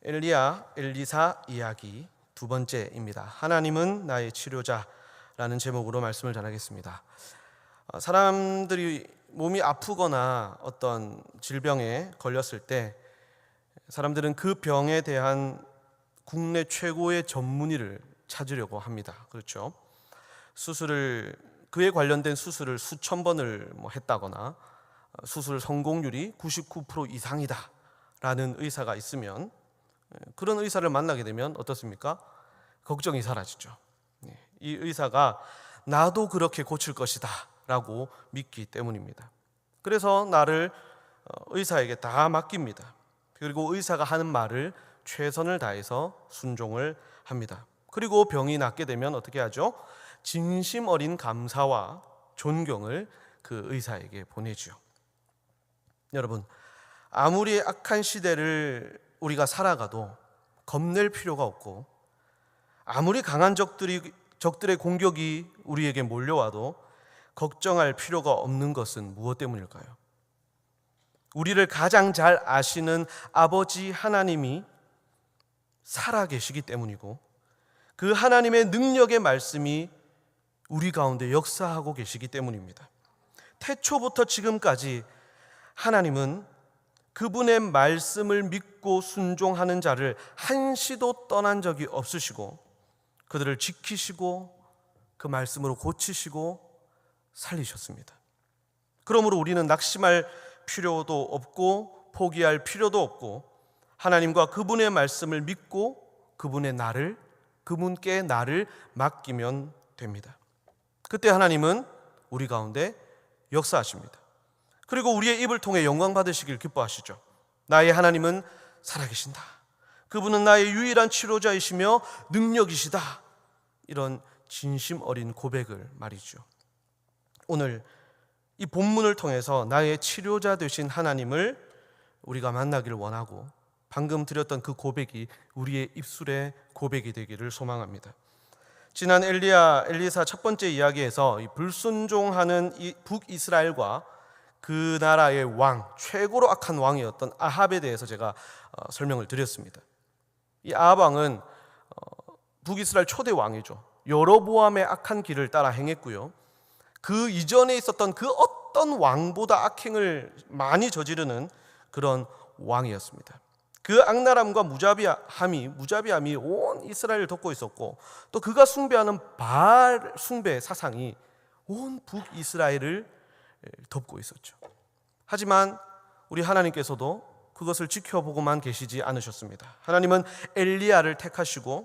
엘리사 이야기 두 번째입니다. 하나님은 나의 치료자라는 제목으로 말씀을 전하겠습니다. 사람들이 몸이 아프거나 어떤 질병에 걸렸을 때 사람들은 그 병에 대한 국내 최고의 전문의를 찾으려고 합니다. 그렇죠? 그에 관련된 수술을 수천 번을 했다거나 수술 성공률이 99% 이상이다라는 의사가 있으면 그런 의사를 만나게 되면 어떻습니까? 걱정이 사라지죠. 이 의사가 나도 그렇게 고칠 것이다 라고 믿기 때문입니다. 그래서 나를 의사에게 다 맡깁니다. 그리고 의사가 하는 말을 최선을 다해서 순종을 합니다. 그리고 병이 낫게 되면 어떻게 하죠? 진심 어린 감사와 존경을 그 의사에게 보내죠. 여러분, 아무리 악한 시대를 우리가 살아가도 겁낼 필요가 없고, 아무리 강한 적들의 공격이 우리에게 몰려와도 걱정할 필요가 없는 것은 무엇 때문일까요? 우리를 가장 잘 아시는 아버지 하나님이 살아계시기 때문이고, 그 하나님의 능력의 말씀이 우리 가운데 역사하고 계시기 때문입니다. 태초부터 지금까지 하나님은 그분의 말씀을 믿고 순종하는 자를 한시도 떠난 적이 없으시고, 그들을 지키시고 그 말씀으로 고치시고 살리셨습니다. 그러므로 우리는 낙심할 필요도 없고 포기할 필요도 없고, 하나님과 그분의 말씀을 믿고 그분께 나를 맡기면 됩니다. 그때 하나님은 우리 가운데 역사하십니다. 그리고 우리의 입을 통해 영광 받으시길 기뻐하시죠. 나의 하나님은 살아계신다. 그분은 나의 유일한 치료자이시며 능력이시다. 이런 진심 어린 고백을 말이죠. 오늘 이 본문을 통해서 나의 치료자 되신 하나님을 우리가 만나기를 원하고, 방금 드렸던 그 고백이 우리의 입술의 고백이 되기를 소망합니다. 지난 엘리사 첫 번째 이야기에서 이 불순종하는 이 북이스라엘과 그 나라의 왕, 최고로 악한 왕이었던 아합에 대해서 제가 설명을 드렸습니다. 이 아합 왕은 북이스라엘 초대 왕이죠. 여로보암의 악한 길을 따라 행했고요, 그 이전에 있었던 그 어떤 왕보다 악행을 많이 저지르는 그런 왕이었습니다. 그 악랄함과 무자비함이 온 이스라엘을 덮고 있었고, 또 그가 숭배하는 바알 숭배 사상이 온 북이스라엘을 덮고 있었죠. 하지만 우리 하나님께서도 그것을 지켜보고만 계시지 않으셨습니다. 하나님은 엘리야를 택하시고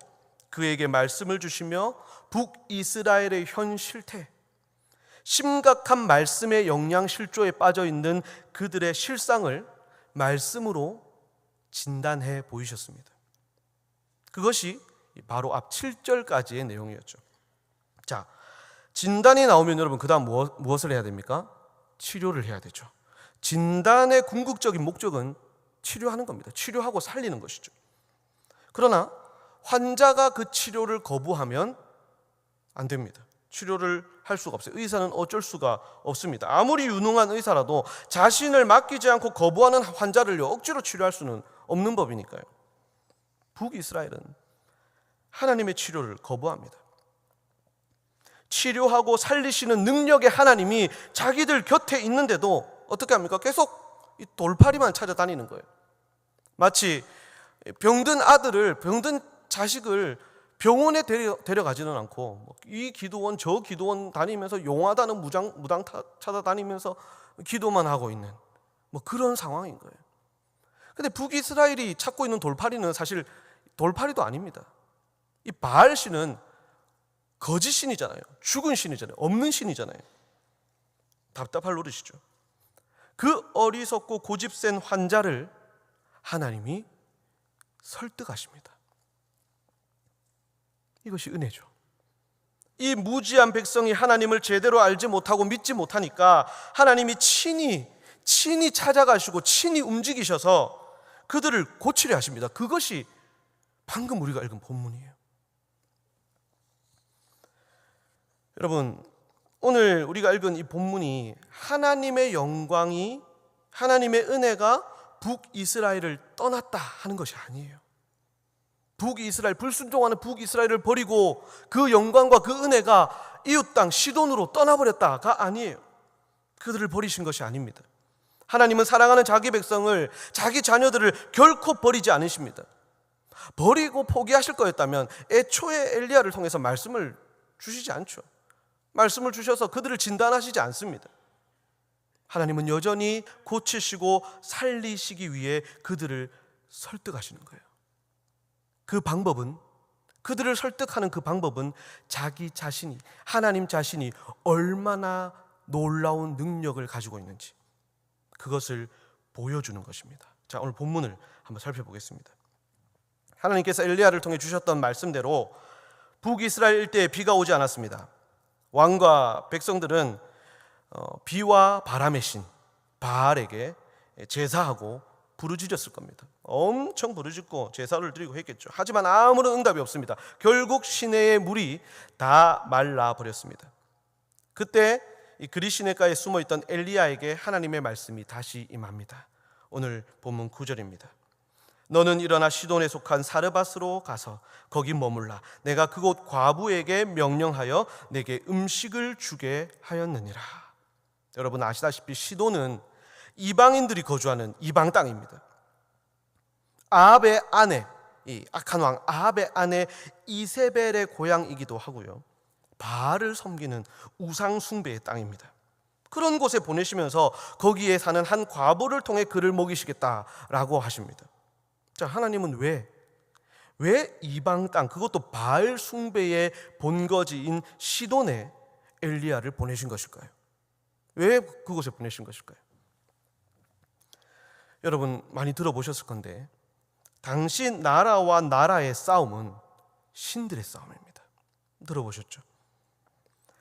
그에게 말씀을 주시며 북이스라엘의 현 실태, 심각한 말씀의 영양실조에 빠져있는 그들의 실상을 말씀으로 진단해 보이셨습니다. 그것이 바로 앞 7절까지의 내용이었죠. 자, 진단이 나오면 여러분 그 다음 무엇을 해야 됩니까? 치료를 해야 되죠. 진단의 궁극적인 목적은 치료하는 겁니다. 치료하고 살리는 것이죠. 그러나 환자가 그 치료를 거부하면 안 됩니다. 치료를 할 수가 없어요. 의사는 어쩔 수가 없습니다. 아무리 유능한 의사라도 자신을 맡기지 않고 거부하는 환자를 억지로 치료할 수는 없는 법이니까요. 북이스라엘은 하나님의 치료를 거부합니다. 치료하고 살리시는 능력의 하나님이 자기들 곁에 있는데도 어떻게 합니까? 계속 이 돌팔이만 찾아다니는 거예요. 마치 병든 자식을 병원에 데려가지는 않고 이 기도원 저 기도원 다니면서 용하다는 무당 찾아다니면서 기도만 하고 있는 그런 상황인 거예요. 근데 북이스라엘이 찾고 있는 돌팔이는 사실 돌팔이도 아닙니다. 이 바알 신은 거짓 신이잖아요. 죽은 신이잖아요. 없는 신이잖아요. 답답할 노릇이죠. 그 어리석고 고집센 환자를 하나님이 설득하십니다. 이것이 은혜죠. 이 무지한 백성이 하나님을 제대로 알지 못하고 믿지 못하니까 하나님이 친히 찾아가시고 친히 움직이셔서 그들을 고치려 하십니다. 그것이 방금 우리가 읽은 본문이에요. 여러분, 오늘 우리가 읽은 이 본문이 하나님의 영광이, 하나님의 은혜가 북이스라엘을 떠났다 하는 것이 아니에요. 북이스라엘, 불순종하는 북이스라엘을 버리고 그 영광과 그 은혜가 이웃 땅 시돈으로 떠나버렸다가 아니에요. 그들을 버리신 것이 아닙니다. 하나님은 사랑하는 자기 백성을, 자기 자녀들을 결코 버리지 않으십니다. 버리고 포기하실 거였다면 애초에 엘리야를 통해서 말씀을 주시지 않죠. 말씀을 주셔서 그들을 진단하시지 않습니다. 하나님은 여전히 고치시고 살리시기 위해 그들을 설득하시는 거예요. 그 방법은, 그들을 설득하는 그 방법은 자기 자신이, 하나님 자신이 얼마나 놀라운 능력을 가지고 있는지 그것을 보여주는 것입니다. 자, 오늘 본문을 한번 살펴보겠습니다. 하나님께서 엘리야를 통해 주셨던 말씀대로 북이스라엘 일대에 비가 오지 않았습니다. 왕과 백성들은 비와 바람의 신 바알에게 제사하고 부르짖었을 겁니다. 엄청 부르짖고 제사를 드리고 했겠죠. 하지만 아무런 응답이 없습니다. 결국 시내의 물이 다 말라버렸습니다. 그때 이 그리 시내가에 숨어있던 엘리야에게 하나님의 말씀이 다시 임합니다. 오늘 본문 9절입니다. 너는 일어나 시돈에 속한 사르밧으로 가서 거기 머물라. 내가 그곳 과부에게 명령하여 내게 음식을 주게 하였느니라. 여러분 아시다시피 시돈은 이방인들이 거주하는 이방 땅입니다. 아합의 아내, 이 악한 왕 아합의 아내 이세벨의 고향이기도 하고요, 바알을 섬기는 우상 숭배의 땅입니다. 그런 곳에 보내시면서 거기에 사는 한 과부를 통해 그를 먹이시겠다라고 하십니다. 자, 하나님은 왜 이방 땅, 그것도 바알 숭배의 본거지인 시돈에 엘리야를 보내신 것일까요? 왜 그곳에 보내신 것일까요? 여러분 많이 들어보셨을 건데, 당시 나라와 나라의 싸움은 신들의 싸움입니다. 들어보셨죠?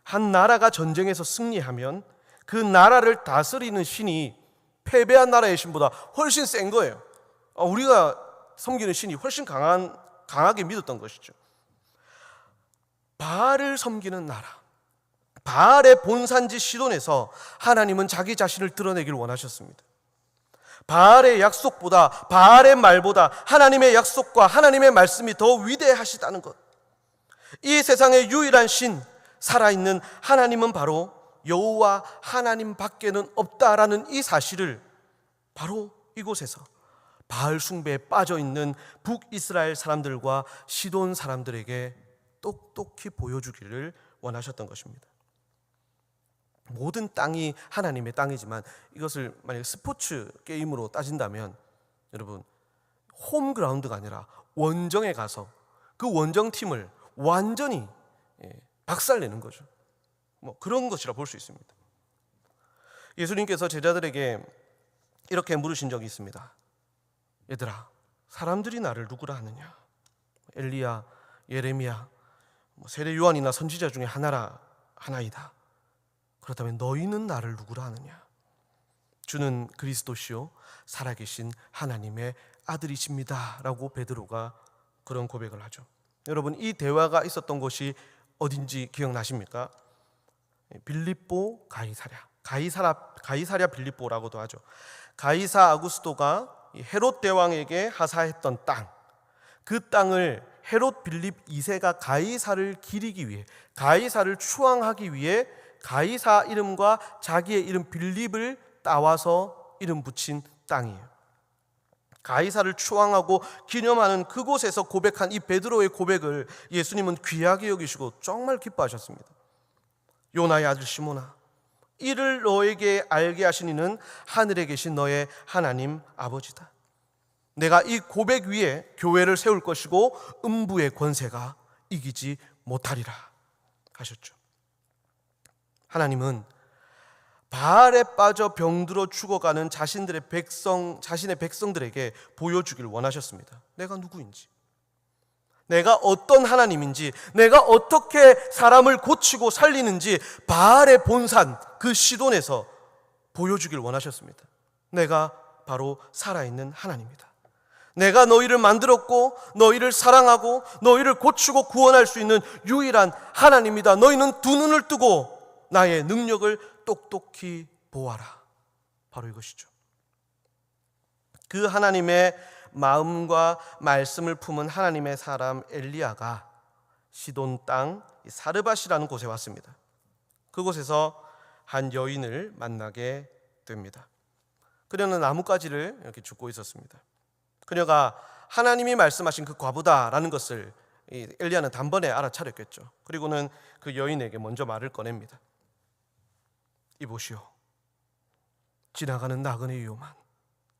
한 나라가 전쟁에서 승리하면 그 나라를 다스리는 신이 패배한 나라의 신보다 훨씬 센 거예요. 우리가 섬기는 신이 훨씬 강하게 믿었던 것이죠. 바알을 섬기는 나라, 바알의 본산지 시돈에서 하나님은 자기 자신을 드러내길 원하셨습니다. 바알의 약속보다, 바알의 말보다 하나님의 약속과 하나님의 말씀이 더 위대하시다는 것, 이 세상의 유일한 신, 살아있는 하나님은 바로 여호와 하나님 밖에는 없다라는 이 사실을 바로 이곳에서 바알 숭배에 빠져있는 북이스라엘 사람들과 시돈 사람들에게 똑똑히 보여주기를 원하셨던 것입니다. 모든 땅이 하나님의 땅이지만 이것을 만약 스포츠 게임으로 따진다면 여러분 홈그라운드가 아니라 원정에 가서 그 원정팀을 완전히 박살내는 거죠. 그런 것이라 볼 수 있습니다. 예수님께서 제자들에게 이렇게 물으신 적이 있습니다. 얘들아, 사람들이 나를 누구라 하느냐? 엘리야, 예레미야, 세례 요한이나 선지자 중에 하나이다. 그렇다면 너희는 나를 누구라 하느냐? 주는 그리스도시요 살아계신 하나님의 아들이십니다 라고 베드로가 그런 고백을 하죠. 여러분 이 대화가 있었던 곳이 어딘지 기억나십니까? 빌립보 가이사랴 빌립보라고도 하죠. 가이사 아구스도가 헤롯 대왕에게 하사했던 땅, 그 땅을 헤롯 빌립 2세가 가이사를 기리기 위해, 가이사를 추앙하기 위해 가이사 이름과 자기의 이름 빌립을 따와서 이름 붙인 땅이에요. 가이사를 추앙하고 기념하는 그곳에서 고백한 이 베드로의 고백을 예수님은 귀하게 여기시고 정말 기뻐하셨습니다. 요나의 아들 시몬아, 이를 너에게 알게 하신 이는 하늘에 계신 너의 하나님 아버지다. 내가 이 고백 위에 교회를 세울 것이고 음부의 권세가 이기지 못하리라 하셨죠. 하나님은 바알에 빠져 병들어 죽어가는 자신의 백성들에게 보여주길 원하셨습니다. 내가 누구인지, 내가 어떤 하나님인지, 내가 어떻게 사람을 고치고 살리는지 바알의 본산 그 시돈에서 보여주길 원하셨습니다. 내가 바로 살아있는 하나님이다. 내가 너희를 만들었고 너희를 사랑하고 너희를 고치고 구원할 수 있는 유일한 하나님이다. 너희는 두 눈을 뜨고 나의 능력을 똑똑히 보아라. 바로 이것이죠. 그 하나님의 마음과 말씀을 품은 하나님의 사람 엘리야가 시돈 땅 사르밧이라는 곳에 왔습니다. 그곳에서 한 여인을 만나게 됩니다. 그녀는 나뭇가지를 이렇게 줍고 있었습니다. 그녀가 하나님이 말씀하신 그 과부다라는 것을 엘리야는 단번에 알아차렸겠죠. 그리고는 그 여인에게 먼저 말을 꺼냅니다. 이보시오, 지나가는 나그네이오만.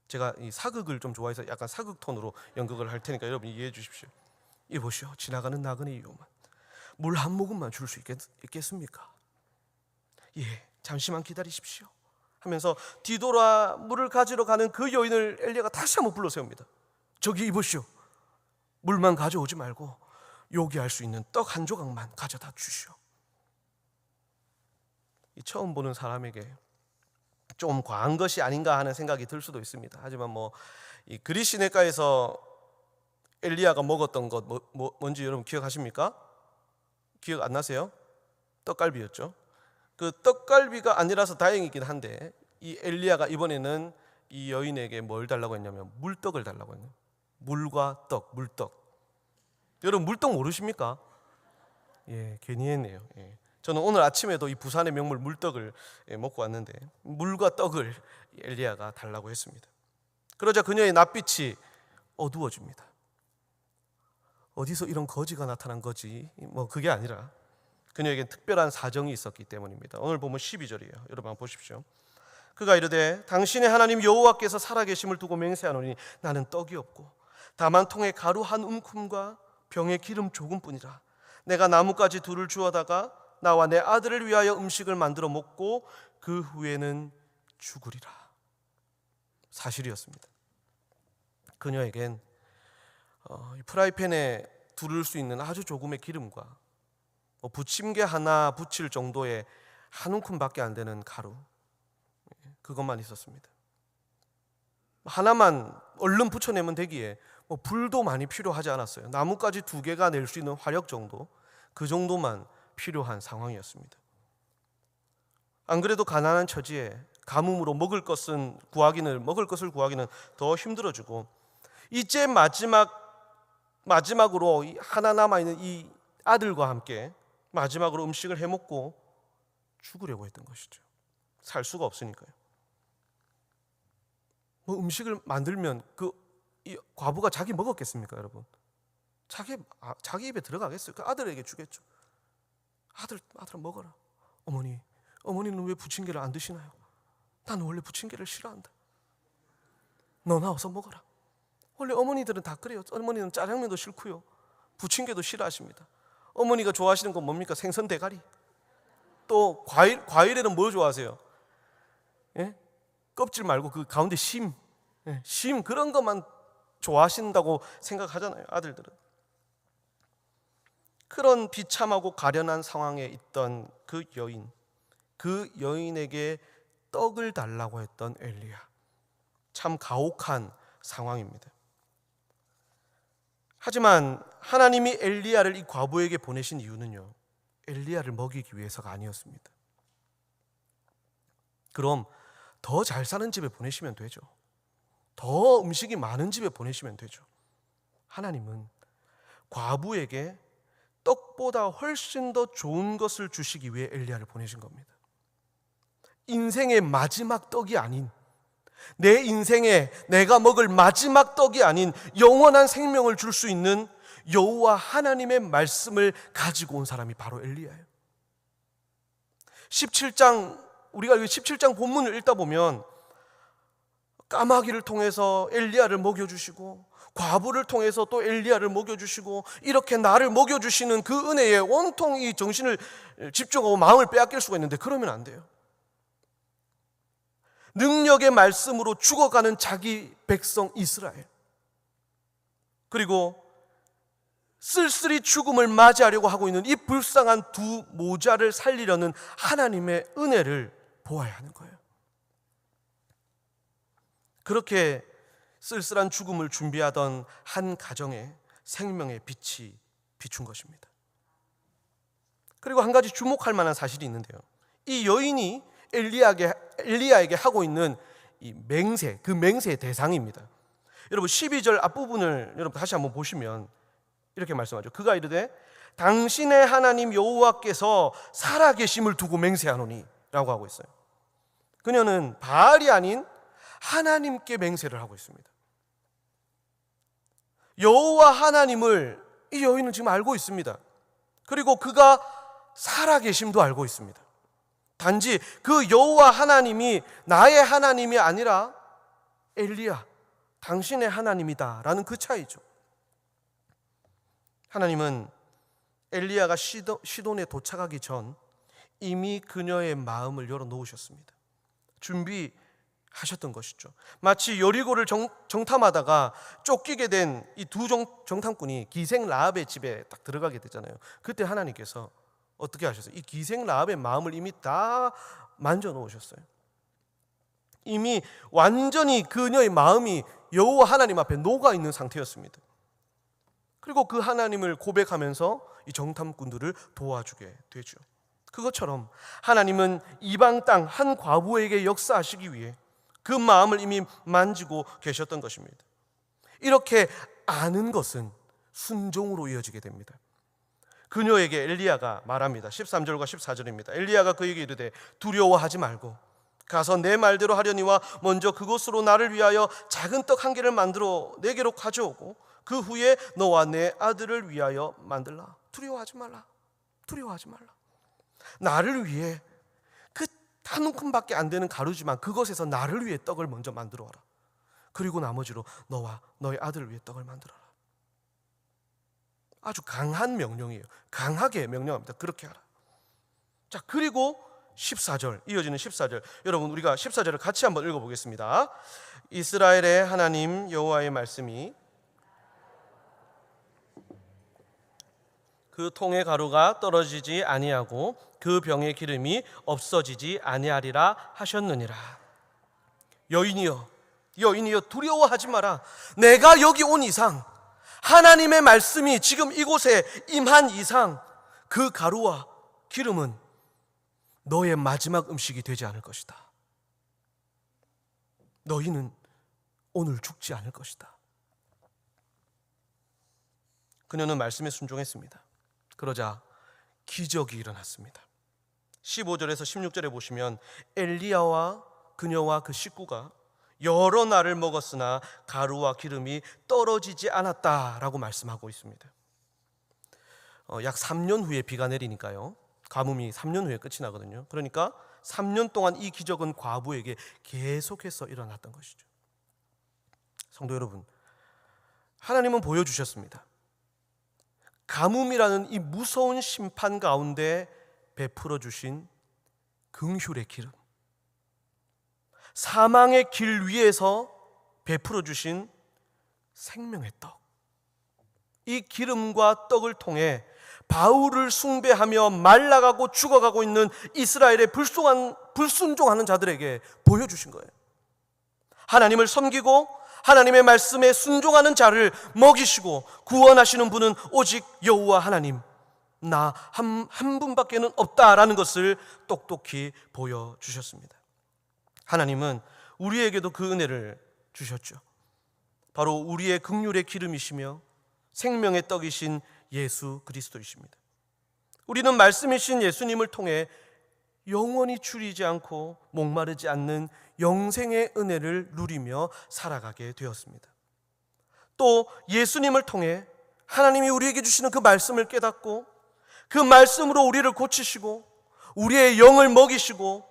제가 이 사극을 좀 좋아해서 약간 사극 톤으로 연극을 할 테니까 여러분 이해해 주십시오. 이보시오, 지나가는 나그네이오만. 물 한 모금만 줄 수 있겠습니까? 예, 잠시만 기다리십시오 하면서 뒤돌아 물을 가지러 가는 그 여인을 엘리야가 다시 한번 불러 세웁니다. 저기 이보시오, 물만 가져오지 말고 요기할 수 있는 떡 한 조각만 가져다 주시오. 이 처음 보는 사람에게 좀 과한 것이 아닌가 하는 생각이 들 수도 있습니다. 하지만 이 그리 시내가에서 엘리야가 먹었던 것 뭔지 여러분 기억하십니까? 기억 안 나세요? 떡갈비였죠. 그 떡갈비가 아니라서 다행이긴 한데 이 엘리야가 이번에는 이 여인에게 뭘 달라고 했냐면 물떡을 달라고 했네요. 물과 떡, 물떡. 여러분 물떡 모르십니까? 예, 괜히 했네요. 예. 저는 오늘 아침에도 이 부산의 명물 물떡을 먹고 왔는데 물과 떡을 엘리야가 달라고 했습니다. 그러자 그녀의 낯빛이 어두워집니다. 어디서 이런 거지가 나타난 거지? 그게 아니라 그녀에겐 특별한 사정이 있었기 때문입니다. 오늘 보면 12절이에요. 여러분 한번 보십시오. 그가 이르되 당신의 하나님 여호와께서 살아계심을 두고 맹세하노니 나는 떡이 없고 다만 통에 가루 한 움큼과 병에 기름 조금뿐이라. 내가 나뭇가지 둘을 주워다가 나와 내 아들을 위하여 음식을 만들어 먹고 그 후에는 죽으리라. 사실이었습니다. 그녀에겐 프라이팬에 두를 수 있는 아주 조금의 기름과 부침개 하나 붙일 정도의 한 움큼밖에 안 되는 가루, 그것만 있었습니다. 하나만 얼른 붙여내면 되기에 불도 많이 필요하지 않았어요. 나뭇가지 2개가 낼 수 있는 화력 정도, 그 정도만 필요한 상황이었습니다. 안 그래도 가난한 처지에 가뭄으로 먹을 것을 구하기는 더 힘들어지고 이제 마지막으로 하나 남아있는 이 아들과 함께 마지막으로 음식을 해먹고 죽으려고 했던 것이죠. 살 수가 없으니까요. 음식을 만들면 이 과부가 자기 먹었겠습니까, 여러분? 자기 입에 들어가겠어요? 그 아들에게 주겠죠. 아들 먹어라. 어머니는 왜 부침개를 안 드시나요? 나는 원래 부침개를 싫어한다. 너 나와서 먹어라. 원래 어머니들은 다 그래요. 어머니는 짜장면도 싫고요, 부침개도 싫어하십니다. 어머니가 좋아하시는 건 뭡니까? 생선 대가리. 또 과일에는 뭘 좋아하세요? 예? 껍질 말고 그 가운데 심 그런 것만 좋아하신다고 생각하잖아요, 아들들은. 그런 비참하고 가련한 상황에 있던 그 여인에게 떡을 달라고 했던 엘리야. 참 가혹한 상황입니다. 하지만 하나님이 엘리야를 이 과부에게 보내신 이유는요, 엘리야를 먹이기 위해서가 아니었습니다. 그럼 더 잘 사는 집에 보내시면 되죠. 더 음식이 많은 집에 보내시면 되죠. 하나님은 과부에게 떡보다 훨씬 더 좋은 것을 주시기 위해 엘리야를 보내신 겁니다. 인생의 마지막 떡이 아닌, 내 인생에 내가 먹을 마지막 떡이 아닌 영원한 생명을 줄 수 있는 여호와 하나님의 말씀을 가지고 온 사람이 바로 엘리야예요. 17장, 우리가 17장 본문을 읽다 보면 까마귀를 통해서 엘리야를 먹여주시고 과부를 통해서 또 엘리야를 먹여주시고 이렇게 나를 먹여주시는 그 은혜에 온통 이 정신을 집중하고 마음을 빼앗길 수가 있는데, 그러면 안 돼요. 능력의 말씀으로 죽어가는 자기 백성 이스라엘, 그리고 쓸쓸히 죽음을 맞이하려고 하고 있는 이 불쌍한 두 모자를 살리려는 하나님의 은혜를 보아야 하는 거예요. 그렇게 쓸쓸한 죽음을 준비하던 한 가정에 생명의 빛이 비춘 것입니다. 그리고 한 가지 주목할 만한 사실이 있는데요, 이 여인이 엘리야에게 하고 있는 이 맹세, 그 맹세의 대상입니다. 여러분 12절 앞부분을 여러분 다시 한번 보시면 이렇게 말씀하죠. 그가 이르되 당신의 하나님 여호와께서 살아계심을 두고 맹세하노니 라고 하고 있어요. 그녀는 바알이 아닌 하나님께 맹세를 하고 있습니다. 여호와 하나님을 이 여인은 지금 알고 있습니다. 그리고 그가 살아계심도 알고 있습니다. 단지 그 여호와 하나님이 나의 하나님이 아니라 엘리야 당신의 하나님이다 라는 그 차이죠. 하나님은 엘리야가 시돈에 도착하기 전 이미 그녀의 마음을 열어놓으셨습니다. 준비하셨던 것이죠. 마치 여리고를 정탐하다가 쫓기게 된 이 두 정탐꾼이 기생 라합의 집에 딱 들어가게 되잖아요. 그때 하나님께서 어떻게 하셨어요? 이 기생 라합의 마음을 이미 다 만져놓으셨어요. 이미 완전히 그녀의 마음이 여호와 하나님 앞에 녹아있는 상태였습니다. 그리고 그 하나님을 고백하면서 이 정탐꾼들을 도와주게 되죠. 그것처럼 하나님은 이방 땅 한 과부에게 역사하시기 위해 그 마음을 이미 만지고 계셨던 것입니다. 이렇게 아는 것은 순종으로 이어지게 됩니다. 그녀에게 엘리야가 말합니다. 13절과 14절입니다. 엘리야가 그에게 이르되 두려워하지 말고 가서 내 말대로 하려니와 먼저 그곳으로 나를 위하여 작은 떡 한 개를 만들어 내게로 가져오고 그 후에 너와 내 아들을 위하여 만들라. 두려워하지 말라. 두려워하지 말라. 나를 위해 그 한 움큼밖에 안 되는 가루지만 그것에서 나를 위해 떡을 먼저 만들어 와라. 그리고 나머지로 너와 너의 아들을 위해 떡을 만들어라. 아주 강한 명령이에요. 강하게 명령합니다. 그렇게 하라. 자, 그리고 14절, 이어지는 14절. 여러분 우리가 14절을 같이 한번 읽어보겠습니다. 이스라엘의 하나님 여호와의 말씀이 그 통의 가루가 떨어지지 아니하고 그 병의 기름이 없어지지 아니하리라 하셨느니라. 여인이여 두려워하지 마라. 내가 여기 온 이상, 하나님의 말씀이 지금 이곳에 임한 이상, 그 가루와 기름은 너의 마지막 음식이 되지 않을 것이다. 너희는 오늘 죽지 않을 것이다. 그녀는 말씀에 순종했습니다. 그러자 기적이 일어났습니다. 15절에서 16절에 보시면 엘리야와 그녀와 그 식구가 여러 날을 먹었으나 가루와 기름이 떨어지지 않았다라고 말씀하고 있습니다. 약 3년 후에 비가 내리니까요. 가뭄이 3년 후에 끝이 나거든요. 그러니까 3년 동안 이 기적은 과부에게 계속해서 일어났던 것이죠. 성도 여러분, 하나님은 보여주셨습니다. 가뭄이라는 이 무서운 심판 가운데 베풀어 주신 긍휼의 기름, 사망의 길 위에서 베풀어 주신 생명의 떡, 이 기름과 떡을 통해 바울을 숭배하며 말라가고 죽어가고 있는 이스라엘의 불순종하는 자들에게 보여주신 거예요. 하나님을 섬기고 하나님의 말씀에 순종하는 자를 먹이시고 구원하시는 분은 오직 여호와 하나님, 나 한 분밖에는 없다라는 것을 똑똑히 보여주셨습니다. 하나님은 우리에게도 그 은혜를 주셨죠. 바로 우리의 긍휼의 기름이시며 생명의 떡이신 예수 그리스도이십니다. 우리는 말씀이신 예수님을 통해 영원히 줄이지 않고 목마르지 않는 영생의 은혜를 누리며 살아가게 되었습니다. 또 예수님을 통해 하나님이 우리에게 주시는 그 말씀을 깨닫고 그 말씀으로 우리를 고치시고 우리의 영을 먹이시고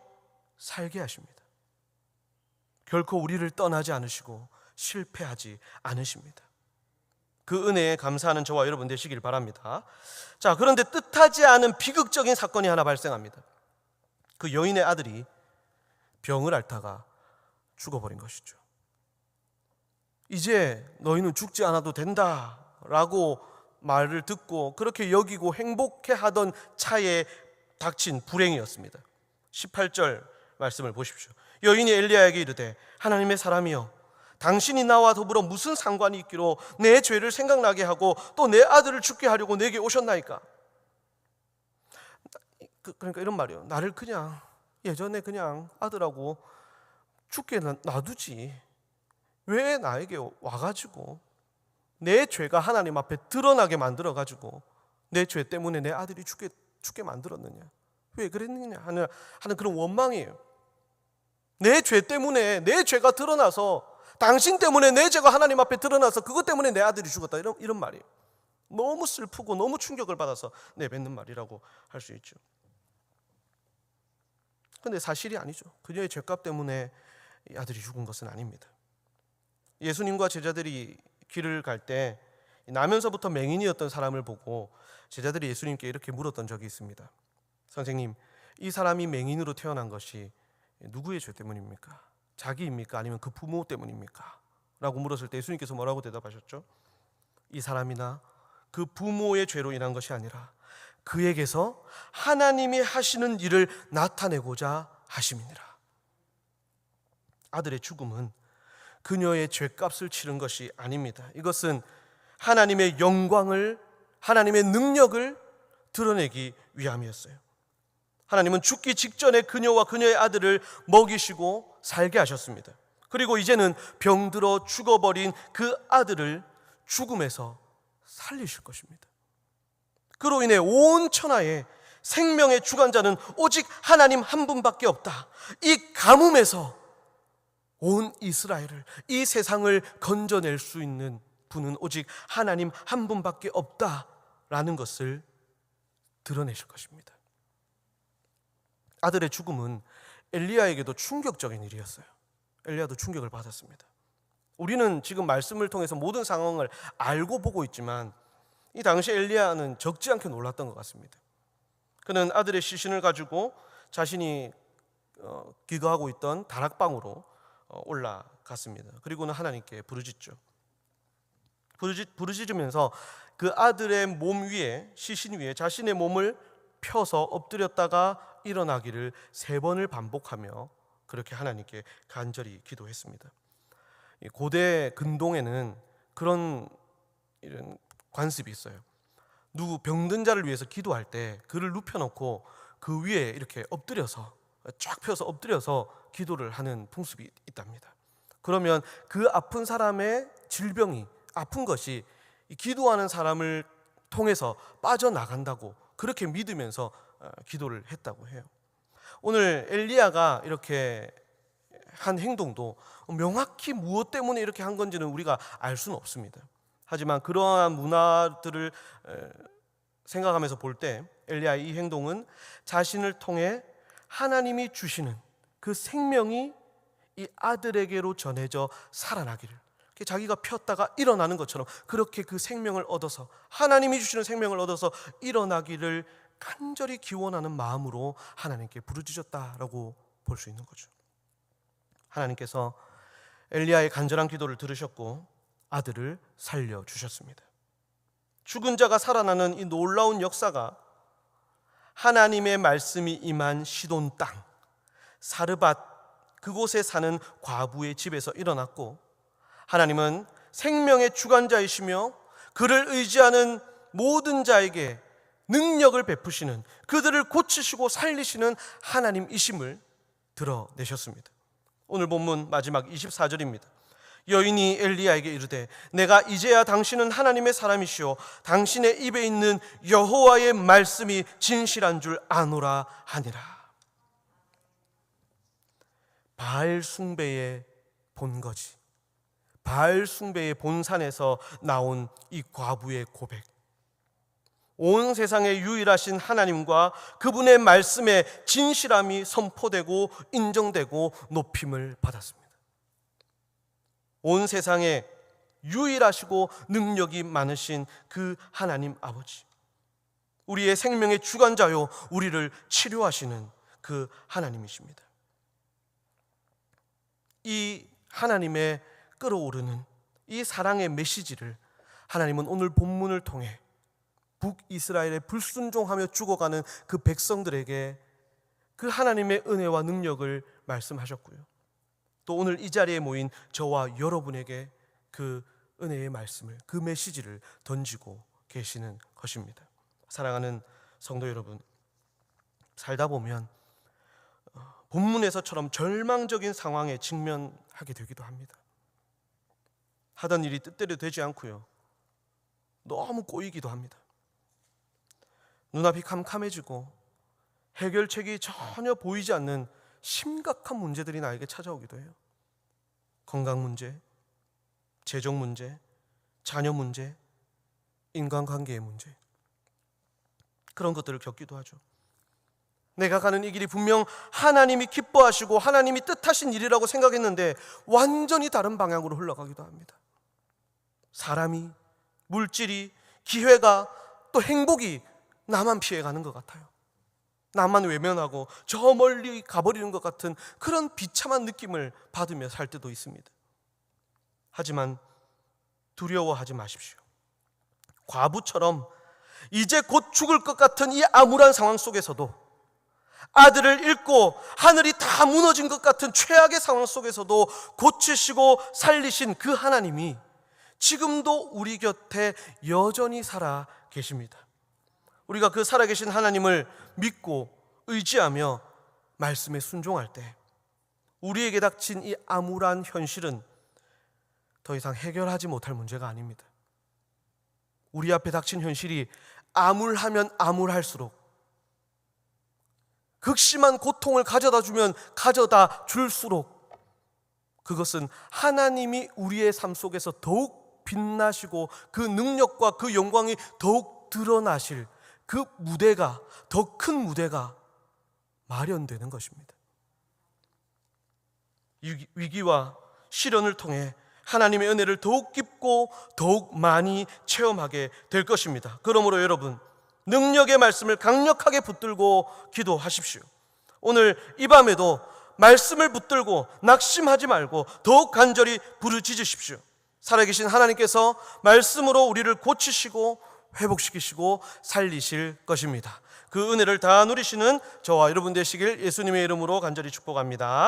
살게 하십니다. 결코 우리를 떠나지 않으시고 실패하지 않으십니다. 그 은혜에 감사하는 저와 여러분 되시길 바랍니다. 자, 그런데 뜻하지 않은 비극적인 사건이 하나 발생합니다. 그 여인의 아들이 병을 앓다가 죽어버린 것이죠. 이제 너희는 죽지 않아도 된다라고 말을 듣고 그렇게 여기고 행복해하던 차에 닥친 불행이었습니다. 18절 말씀을 보십시오. 여인이 엘리야에게 이르되 하나님의 사람이여, 당신이 나와 더불어 무슨 상관이 있기로 내 죄를 생각나게 하고 또 내 아들을 죽게 하려고 내게 오셨나이까? 그러니까 이런 말이에요. 나를 그냥 예전에 그냥 아들하고 죽게 놔두지. 왜 나에게 와가지고 내 죄가 하나님 앞에 드러나게 만들어가지고 내 죄 때문에 내 아들이 죽게 만들었느냐, 왜 그랬느냐 하는 그런 원망이에요. 내 죄 때문에, 내 죄가 드러나서, 당신 때문에 내 죄가 하나님 앞에 드러나서 그것 때문에 내 아들이 죽었다, 이런 말이에요. 너무 슬프고 너무 충격을 받아서 내뱉는 말이라고 할 수 있죠. 그런데 사실이 아니죠. 그녀의 죄값 때문에 이 아들이 죽은 것은 아닙니다. 예수님과 제자들이 길을 갈 때 나면서부터 맹인이었던 사람을 보고 제자들이 예수님께 이렇게 물었던 적이 있습니다. 선생님, 이 사람이 맹인으로 태어난 것이 누구의 죄 때문입니까? 자기입니까? 아니면 그 부모 때문입니까? 라고 물었을 때 예수님께서 뭐라고 대답하셨죠? 이 사람이나 그 부모의 죄로 인한 것이 아니라 그에게서 하나님이 하시는 일을 나타내고자 하심이니라. 아들의 죽음은 그녀의 죄값을 치른 것이 아닙니다. 이것은 하나님의 영광을, 하나님의 능력을 드러내기 위함이었어요. 하나님은 죽기 직전에 그녀와 그녀의 아들을 먹이시고 살게 하셨습니다. 그리고 이제는 병들어 죽어버린 그 아들을 죽음에서 살리실 것입니다. 그로 인해 온 천하에 생명의 주관자는 오직 하나님 한 분밖에 없다. 이 가뭄에서 온 이스라엘을, 이 세상을 건져낼 수 있는 분은 오직 하나님 한 분밖에 없다라는 것을 드러내실 것입니다. 아들의 죽음은 엘리야에게도 충격적인 일이었어요. 엘리야도 충격을 받았습니다. 우리는 지금 말씀을 통해서 모든 상황을 알고 보고 있지만 이 당시 엘리야는 적지 않게 놀랐던 것 같습니다. 그는 아들의 시신을 가지고 자신이 기거하고 있던 다락방으로 올라갔습니다. 그리고는 하나님께 부르짖죠. 부르짖으면서 그 아들의 몸 위에, 시신 위에 자신의 몸을 펴서 엎드렸다가 일어나기를 3번을 반복하며 그렇게 하나님께 간절히 기도했습니다. 고대 근동에는 그런 이런 관습이 있어요. 누구 병든 자를 위해서 기도할 때 그를 눕혀놓고 그 위에 이렇게 엎드려서, 쫙 펴서 엎드려서 기도를 하는 풍습이 있답니다. 그러면 그 아픈 사람의 질병이, 아픈 것이 기도하는 사람을 통해서 빠져나간다고 그렇게 믿으면서 기도를 했다고 해요. 오늘 엘리야가 이렇게 한 행동도 명확히 무엇 때문에 이렇게 한 건지는 우리가 알 수는 없습니다. 하지만 그러한 문화들을 생각하면서 볼 때 엘리야의 이 행동은 자신을 통해 하나님이 주시는 그 생명이 이 아들에게로 전해져 살아나기를, 자기가 폈다가 일어나는 것처럼 그렇게 그 생명을 얻어서, 하나님이 주시는 생명을 얻어서 일어나기를 간절히 기원하는 마음으로 하나님께 부르짖었다라고 볼 수 있는 거죠. 하나님께서 엘리야의 간절한 기도를 들으셨고 아들을 살려주셨습니다. 죽은 자가 살아나는 이 놀라운 역사가 하나님의 말씀이 임한 시돈 땅 사르밧, 그곳에 사는 과부의 집에서 일어났고, 하나님은 생명의 주관자이시며 그를 의지하는 모든 자에게 능력을 베푸시는, 그들을 고치시고 살리시는 하나님이심을 드러내셨습니다. 오늘 본문 마지막 24절입니다. 여인이 엘리야에게 이르되 내가 이제야 당신은 하나님의 사람이시오 당신의 입에 있는 여호와의 말씀이 진실한 줄 아노라 하니라. 바알 숭배의 본거지, 바알 숭배의 본산에서 나온 이 과부의 고백, 온 세상에 유일하신 하나님과 그분의 말씀의 진실함이 선포되고 인정되고 높임을 받았습니다. 온 세상에 유일하시고 능력이 많으신 그 하나님 아버지, 우리의 생명의 주관자요 우리를 치료하시는 그 하나님이십니다. 이 하나님의 끌어오르는 이 사랑의 메시지를 하나님은 오늘 본문을 통해 북이스라엘에 불순종하며 죽어가는 그 백성들에게 그 하나님의 은혜와 능력을 말씀하셨고요, 또 오늘 이 자리에 모인 저와 여러분에게 그 은혜의 말씀을, 그 메시지를 던지고 계시는 것입니다. 사랑하는 성도 여러분, 살다 보면 본문에서처럼 절망적인 상황에 직면하게 되기도 합니다. 하던 일이 뜻대로 되지 않고요. 너무 꼬이기도 합니다. 눈앞이 캄캄해지고 해결책이 전혀 보이지 않는 심각한 문제들이 나에게 찾아오기도 해요. 건강 문제, 재정 문제, 자녀 문제, 인간관계의 문제, 그런 것들을 겪기도 하죠. 내가 가는 이 길이 분명 하나님이 기뻐하시고 하나님이 뜻하신 일이라고 생각했는데 완전히 다른 방향으로 흘러가기도 합니다. 사람이, 물질이, 기회가, 또 행복이 나만 피해가는 것 같아요. 나만 외면하고 저 멀리 가버리는 것 같은 그런 비참한 느낌을 받으며 살 때도 있습니다. 하지만 두려워하지 마십시오. 과부처럼 이제 곧 죽을 것 같은 이 암울한 상황 속에서도, 아들을 잃고 하늘이 다 무너진 것 같은 최악의 상황 속에서도 고치시고 살리신 그 하나님이 지금도 우리 곁에 여전히 살아 계십니다. 우리가 그 살아계신 하나님을 믿고 의지하며 말씀에 순종할 때 우리에게 닥친 이 암울한 현실은 더 이상 해결하지 못할 문제가 아닙니다. 우리 앞에 닥친 현실이 암울하면 암울할수록, 극심한 고통을 가져다 주면 가져다 줄수록 그것은 하나님이 우리의 삶 속에서 더욱 빛나시고 그 능력과 그 영광이 더욱 드러나실 그 무대가, 더 큰 무대가 마련되는 것입니다. 위기와 시련을 통해 하나님의 은혜를 더욱 깊고 더욱 많이 체험하게 될 것입니다. 그러므로 여러분, 능력의 말씀을 강력하게 붙들고 기도하십시오. 오늘 이 밤에도 말씀을 붙들고 낙심하지 말고 더욱 간절히 부르짖으십시오. 살아계신 하나님께서 말씀으로 우리를 고치시고 회복시키시고 살리실 것입니다. 그 은혜를 다 누리시는 저와 여러분 되시길 예수님의 이름으로 간절히 축복합니다.